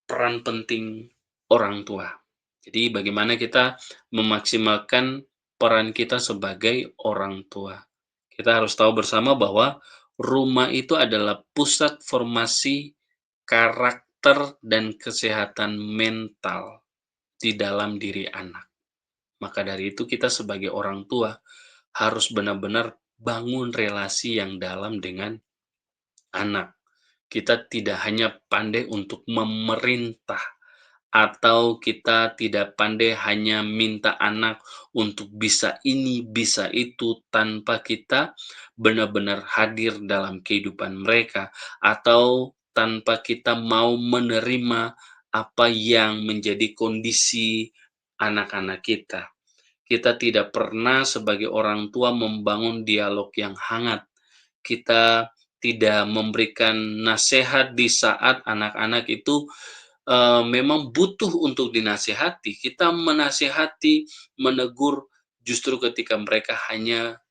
peran penting orang tua. Jadi bagaimana kita memaksimalkan peran kita sebagai orang tua. Kita harus tahu bersama bahwa rumah itu adalah pusat formasi karakter dan kesehatan mental di dalam diri anak. Maka dari itu kita sebagai orang tua harus benar-benar bangun relasi yang dalam dengan anak. Kita tidak hanya pandai untuk memerintah, atau kita tidak pandai hanya minta anak untuk bisa ini, bisa itu, tanpa kita benar-benar hadir dalam kehidupan mereka, atau tanpa kita mau menerima apa yang menjadi kondisi anak-anak kita. Kita tidak pernah sebagai orang tua membangun dialog yang hangat. Kita tidak memberikan nasihat di saat anak-anak itu memang butuh untuk dinasehati. Kita menasehati, menegur justru ketika mereka hanya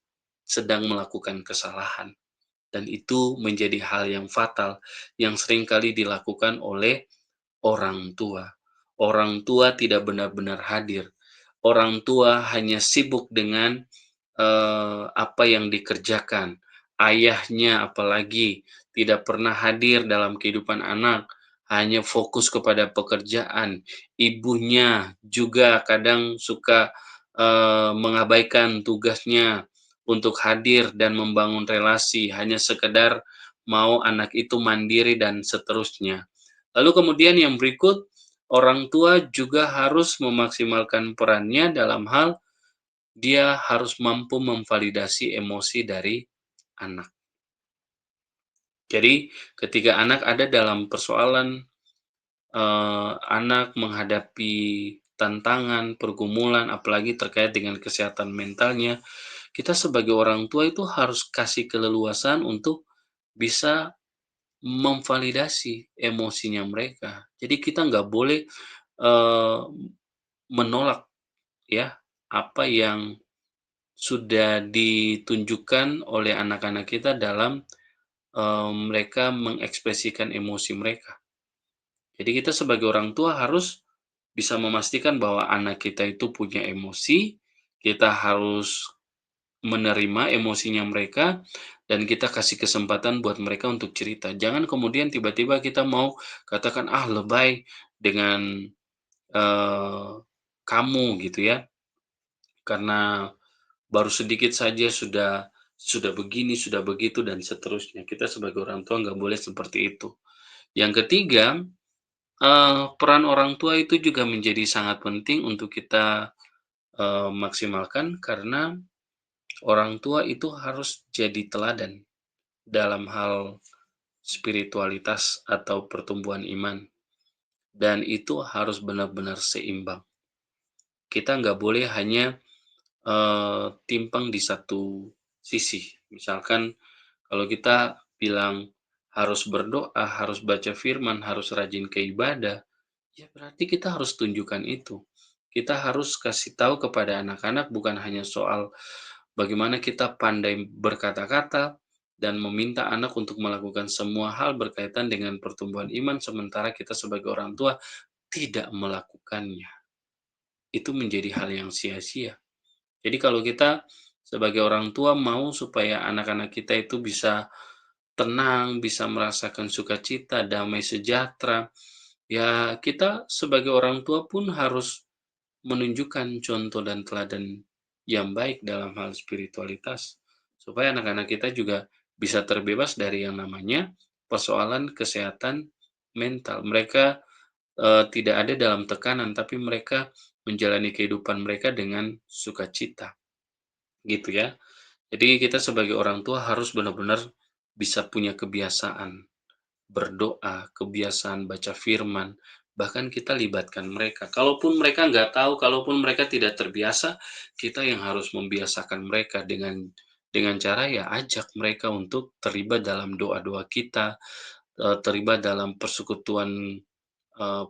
sedang melakukan kesalahan. Dan itu menjadi hal yang fatal yang seringkali dilakukan oleh orang tua. Orang tua tidak benar-benar hadir. orang tua hanya sibuk dengan, apa yang dikerjakan. Ayahnya apalagi tidak pernah hadir dalam kehidupan anak, hanya fokus kepada pekerjaan. Ibunya juga kadang suka, mengabaikan tugasnya untuk hadir dan membangun relasi, hanya sekedar mau anak itu mandiri dan seterusnya. Lalu kemudian yang berikut, orang tua juga harus memaksimalkan perannya dalam hal dia harus mampu memvalidasi emosi dari anak. Jadi ketika anak ada dalam persoalan, anak menghadapi tantangan, pergumulan, apalagi terkait dengan kesehatan mentalnya, kita sebagai orang tua itu harus kasih keleluasan untuk bisa memvalidasi emosinya mereka. Jadi kita nggak boleh, eee, menolak ya, apa yang sudah ditunjukkan oleh anak-anak kita dalam, mereka mengekspresikan emosi mereka. Jadi kita sebagai orang tua harus bisa memastikan bahwa anak kita itu punya emosi, kita harus menerima emosinya mereka, dan kita kasih kesempatan buat mereka untuk cerita. Jangan kemudian tiba-tiba kita mau katakan, "Ah, lebay dengan, eee, kamu," gitu ya, karena baru sedikit saja sudah begini, sudah begitu, dan seterusnya. Kita sebagai orang tua nggak boleh seperti itu. Yang ketiga, peran orang tua itu juga menjadi sangat penting untuk kita, maksimalkan karena orang tua itu harus jadi teladan dalam hal spiritualitas atau pertumbuhan iman, dan itu harus benar-benar seimbang. Kita nggak boleh hanya, timpang di satu sisi. Misalkan kalau kita bilang harus berdoa, harus baca firman, harus rajin ke ibadah, ya berarti kita harus tunjukkan itu. Kita harus kasih tahu kepada anak-anak bukan hanya soal bagaimana kita pandai berkata-kata dan meminta anak untuk melakukan semua hal berkaitan dengan pertumbuhan iman, sementara kita sebagai orang tua tidak melakukannya. Itu menjadi hal yang sia-sia. Jadi kalau kita sebagai orang tua mau supaya anak-anak kita itu bisa tenang, bisa merasakan sukacita, damai sejahtera, ya kita sebagai orang tua pun harus menunjukkan contoh dan teladan yang baik dalam hal spiritualitas, supaya anak-anak kita juga bisa terbebas dari yang namanya persoalan kesehatan mental. Mereka, tidak ada dalam tekanan, tapi mereka menjalani kehidupan mereka dengan sukacita, gitu ya. Jadi kita sebagai orang tua harus benar-benar bisa punya kebiasaan berdoa, kebiasaan baca firman, bahkan kita libatkan mereka. Kalaupun mereka nggak tahu, kalaupun mereka tidak terbiasa, kita yang harus membiasakan mereka dengan cara ya ajak mereka untuk terlibat dalam doa-doa kita, terlibat dalam persekutuan,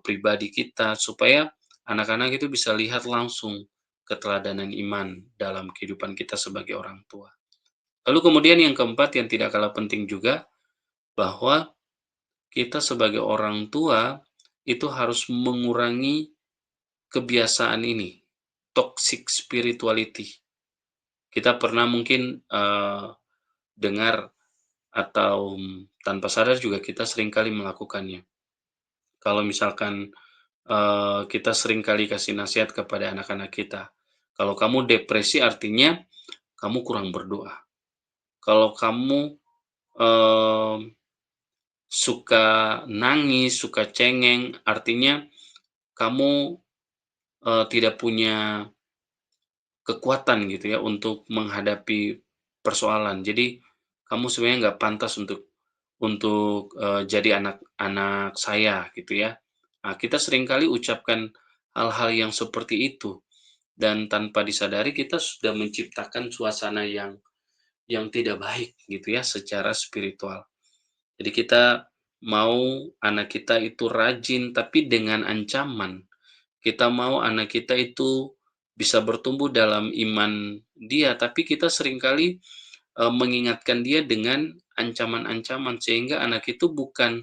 pribadi kita, supaya anak-anak itu bisa lihat langsung keteladanan iman dalam kehidupan kita sebagai orang tua. Lalu kemudian yang keempat yang tidak kalah penting juga, bahwa kita sebagai orang tua itu harus mengurangi kebiasaan ini, toxic spirituality. Kita pernah mungkin, dengar atau tanpa sadar juga kita seringkali melakukannya. Kalau misalkan, kita seringkali kasih nasihat kepada anak-anak kita, "Kalau kamu depresi artinya kamu kurang berdoa. Kalau kamu, eee" suka nangis, suka cengeng, artinya kamu, tidak punya kekuatan gitu ya untuk menghadapi persoalan. Jadi kamu sebenarnya nggak pantas untuk jadi anak-anak saya gitu ya. Nah, kita seringkali ucapkan hal-hal yang seperti itu dan tanpa disadari kita sudah menciptakan suasana yang tidak baik gitu ya secara spiritual. Jadi kita mau anak kita itu rajin, tapi dengan ancaman. Kita mau anak kita itu bisa bertumbuh dalam iman dia, tapi kita seringkali, mengingatkan dia dengan ancaman-ancaman, sehingga anak itu bukan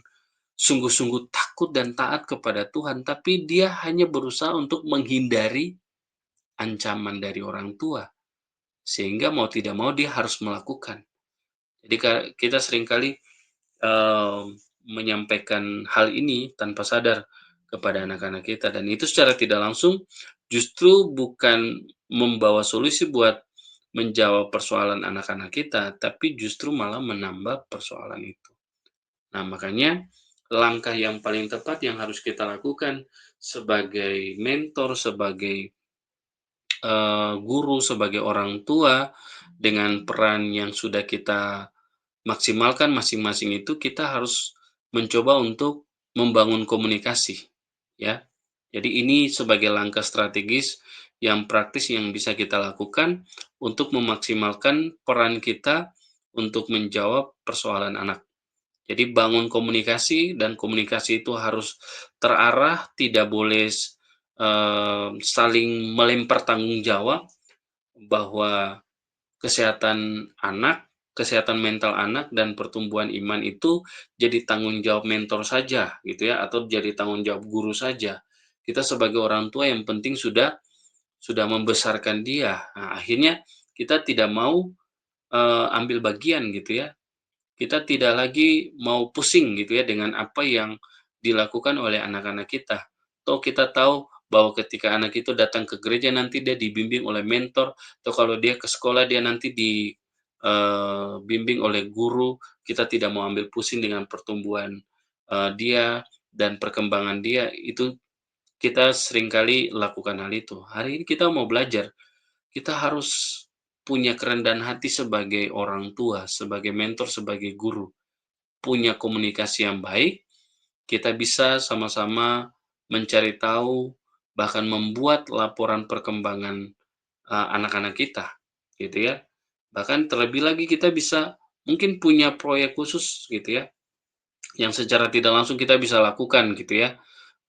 sungguh-sungguh takut dan taat kepada Tuhan, tapi dia hanya berusaha untuk menghindari ancaman dari orang tua, sehingga mau tidak mau dia harus melakukan. Jadi kita seringkali, eee, menyampaikan hal ini tanpa sadar kepada anak-anak kita dan itu secara tidak langsung justru bukan membawa solusi buat menjawab persoalan anak-anak kita, tapi justru malah menambah persoalan itu. Nah, makanya langkah yang paling tepat yang harus kita lakukan sebagai mentor, sebagai, guru, sebagai orang tua, dengan peran yang sudah kita maksimalkan masing-masing itu, kita harus mencoba untuk membangun komunikasi, ya. Jadi ini sebagai langkah strategis yang praktis yang bisa kita lakukan untuk memaksimalkan peran kita untuk menjawab persoalan anak. Jadi bangun komunikasi dan komunikasi itu harus terarah, tidak boleh saling melempar tanggung jawab bahwa kesehatan mental anak dan pertumbuhan iman itu jadi tanggung jawab mentor saja gitu ya, atau jadi tanggung jawab guru saja. Kita sebagai orang tua yang penting sudah membesarkan dia. Nah, akhirnya kita tidak mau, ambil bagian gitu ya. Kita tidak lagi mau pusing gitu ya dengan apa yang dilakukan oleh anak-anak kita. Toh kita tahu bahwa ketika anak itu datang ke gereja nanti dia dibimbing oleh mentor, atau kalau dia ke sekolah dia nanti dibimbing oleh guru, kita tidak mau ambil pusing dengan pertumbuhan, dia dan perkembangan dia, itu kita seringkali lakukan hal itu. Hari ini kita mau belajar, kita harus punya kerendahan hati sebagai orang tua, sebagai mentor, sebagai guru. Punya komunikasi yang baik, kita bisa sama-sama mencari tahu, bahkan membuat laporan perkembangan, anak-anak kita, gitu ya. Bahkan terlebih lagi kita bisa mungkin punya proyek khusus gitu ya, yang secara tidak langsung kita bisa lakukan gitu ya.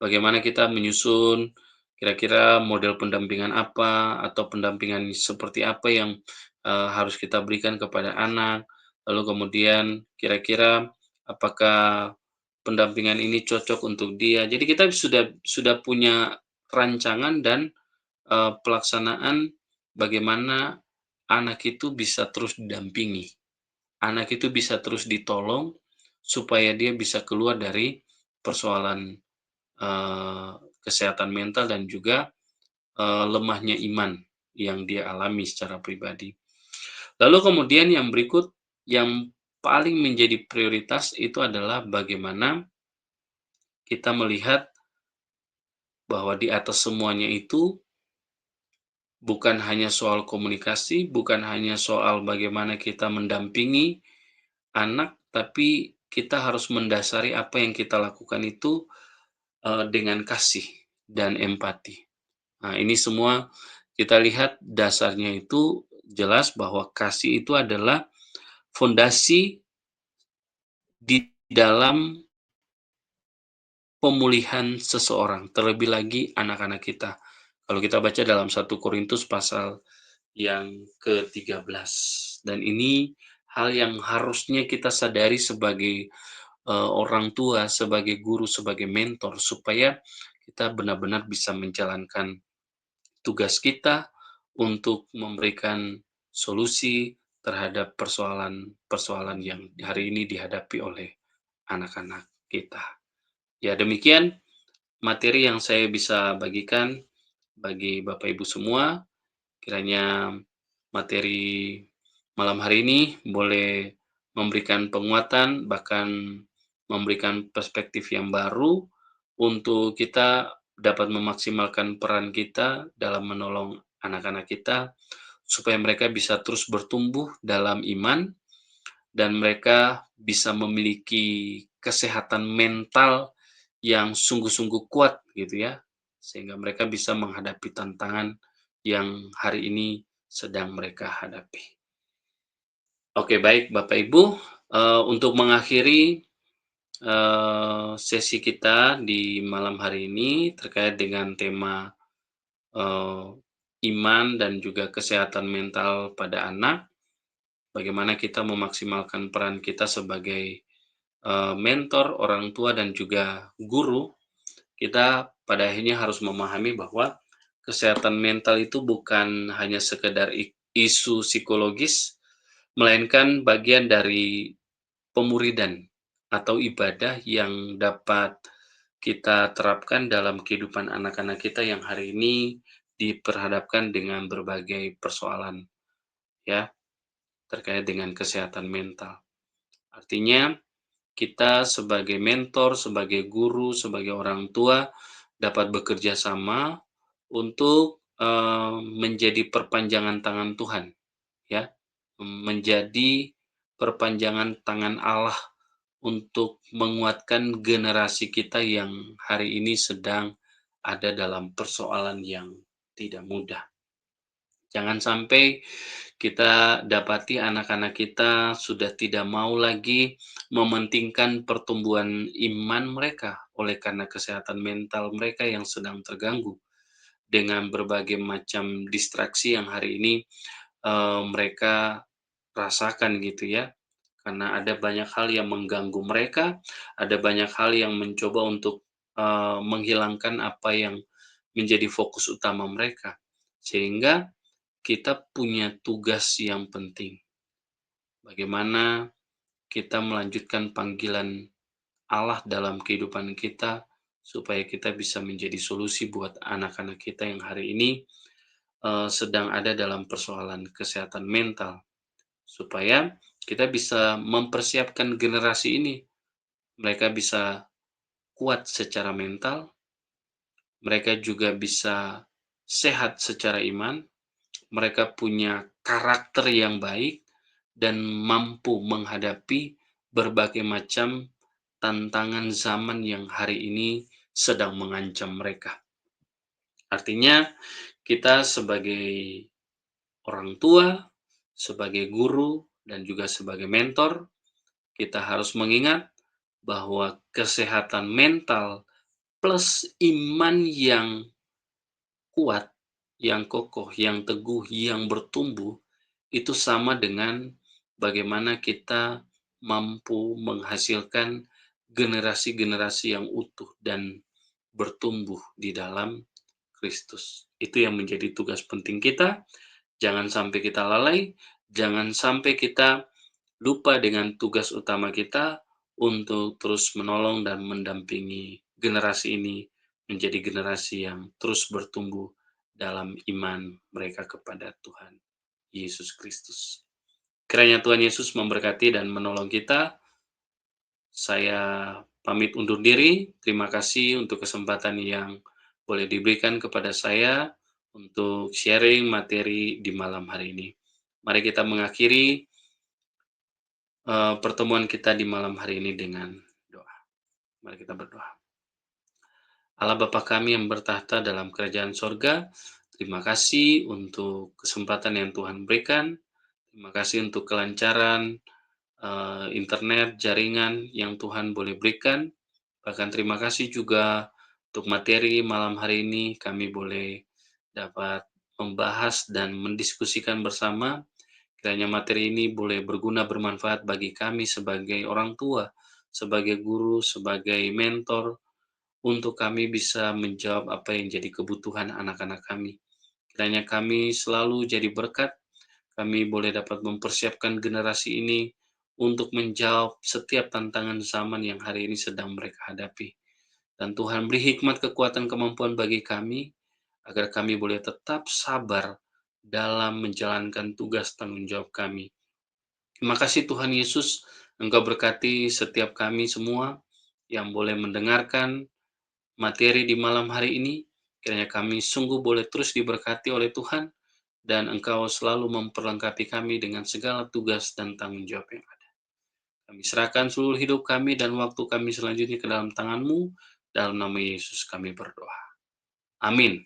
Bagaimana kita menyusun kira-kira model pendampingan apa, atau pendampingan seperti apa yang, harus kita berikan kepada anak, lalu kemudian kira-kira apakah pendampingan ini cocok untuk dia. Jadi kita sudah punya rancangan dan, pelaksanaan bagaimana anak itu bisa terus didampingi, anak itu bisa terus ditolong supaya dia bisa keluar dari persoalan, eee, kesehatan mental dan juga, lemahnya iman yang dia alami secara pribadi. Lalu kemudian yang berikut, yang paling menjadi prioritas itu adalah bagaimana kita melihat bahwa di atas semuanya itu bukan hanya soal komunikasi, bukan hanya soal bagaimana kita mendampingi anak, tapi kita harus mendasari apa yang kita lakukan itu, dengan kasih dan empati. Nah, ini semua kita lihat dasarnya itu jelas bahwa kasih itu adalah fondasi di dalam pemulihan seseorang, terlebih lagi anak-anak kita. Kalau kita baca dalam 1 Korintus pasal yang ke-13, dan ini hal yang harusnya kita sadari sebagai, orang tua, sebagai guru, sebagai mentor, supaya kita benar-benar bisa menjalankan tugas kita untuk memberikan solusi terhadap persoalan-persoalan yang hari ini dihadapi oleh anak-anak kita. Ya, demikian materi yang saya bisa bagikan bagi Bapak Ibu semua. Kiranya materi malam hari ini boleh memberikan penguatan, bahkan memberikan perspektif yang baru untuk kita dapat memaksimalkan peran kita dalam menolong anak-anak kita, supaya mereka bisa terus bertumbuh dalam iman dan mereka bisa memiliki kesehatan mental yang sungguh-sungguh kuat gitu ya, sehingga mereka bisa menghadapi tantangan yang hari ini sedang mereka hadapi. Oke, baik Bapak Ibu, untuk mengakhiri, sesi kita di malam hari ini terkait dengan tema, eee, iman dan juga kesehatan mental pada anak, bagaimana kita memaksimalkan peran kita sebagai, mentor, orang tua, dan juga guru, kita pada akhirnya harus memahami bahwa kesehatan mental itu bukan hanya sekedar isu psikologis, melainkan bagian dari pemuridan atau ibadah yang dapat kita terapkan dalam kehidupan anak-anak kita yang hari ini diperhadapkan dengan berbagai persoalan, ya, terkait dengan kesehatan mental. Artinya, kita sebagai mentor, sebagai guru, sebagai orang tua dapat bekerja sama untuk, menjadi perpanjangan tangan Tuhan, ya, menjadi perpanjangan tangan Allah untuk menguatkan generasi kita yang hari ini sedang ada dalam persoalan yang tidak mudah. Jangan sampai kita dapati anak-anak kita sudah tidak mau lagi mementingkan pertumbuhan iman mereka oleh karena kesehatan mental mereka yang sedang terganggu dengan berbagai macam distraksi yang hari ini, mereka rasakan gitu ya. Karena ada banyak hal yang mengganggu mereka, ada banyak hal yang mencoba untuk, menghilangkan apa yang menjadi fokus utama mereka. Sehingga kita punya tugas yang penting, bagaimana kita melanjutkan panggilan Allah dalam kehidupan kita, supaya kita bisa menjadi solusi buat anak-anak kita yang hari ini, sedang ada dalam persoalan kesehatan mental. Supaya kita bisa mempersiapkan generasi ini, mereka bisa kuat secara mental, mereka juga bisa sehat secara iman, mereka punya karakter yang baik, dan mampu menghadapi berbagai macam tantangan zaman yang hari ini sedang mengancam mereka. Artinya, kita sebagai orang tua, sebagai guru, dan juga sebagai mentor, kita harus mengingat bahwa kesehatan mental plus iman yang kuat, yang kokoh, yang teguh, yang bertumbuh, itu sama dengan bagaimana kita mampu menghasilkan generasi-generasi yang utuh dan bertumbuh di dalam Kristus. Itu yang menjadi tugas penting kita. Jangan sampai kita lalai, jangan sampai kita lupa dengan tugas utama kita untuk terus menolong dan mendampingi generasi ini menjadi generasi yang terus bertumbuh dalam iman mereka kepada Tuhan Yesus Kristus. Kiranya Tuhan Yesus memberkati dan menolong kita. Saya pamit undur diri. Terima kasih untuk kesempatan yang boleh diberikan kepada saya untuk sharing materi di malam hari ini. Mari kita mengakhiri pertemuan kita di malam hari ini dengan doa. Mari kita berdoa. Allah Bapa kami yang bertahta dalam kerajaan sorga, terima kasih untuk kesempatan yang Tuhan berikan. Terima kasih untuk kelancaran internet, jaringan yang Tuhan boleh berikan. Bahkan terima kasih juga untuk materi malam hari ini kami boleh dapat membahas dan mendiskusikan bersama. Kiranya materi ini boleh berguna bermanfaat bagi kami sebagai orang tua, sebagai guru, sebagai mentor, untuk kami bisa menjawab apa yang jadi kebutuhan anak-anak kami. Kiranya kami selalu jadi berkat, kami boleh dapat mempersiapkan generasi ini untuk menjawab setiap tantangan zaman yang hari ini sedang mereka hadapi. Dan Tuhan beri hikmat, kekuatan, kemampuan bagi kami, agar kami boleh tetap sabar dalam menjalankan tugas tanggung jawab kami. Terima kasih Tuhan Yesus, Engkau berkati setiap kami semua yang boleh mendengarkan materi di malam hari ini. Kiranya kami sungguh boleh terus diberkati oleh Tuhan, dan Engkau selalu memperlengkapi kami dengan segala tugas dan tanggung jawab yang ada. Kami serahkan seluruh hidup kami dan waktu kami selanjutnya ke dalam tangan-Mu, dalam nama Yesus kami berdoa. Amin.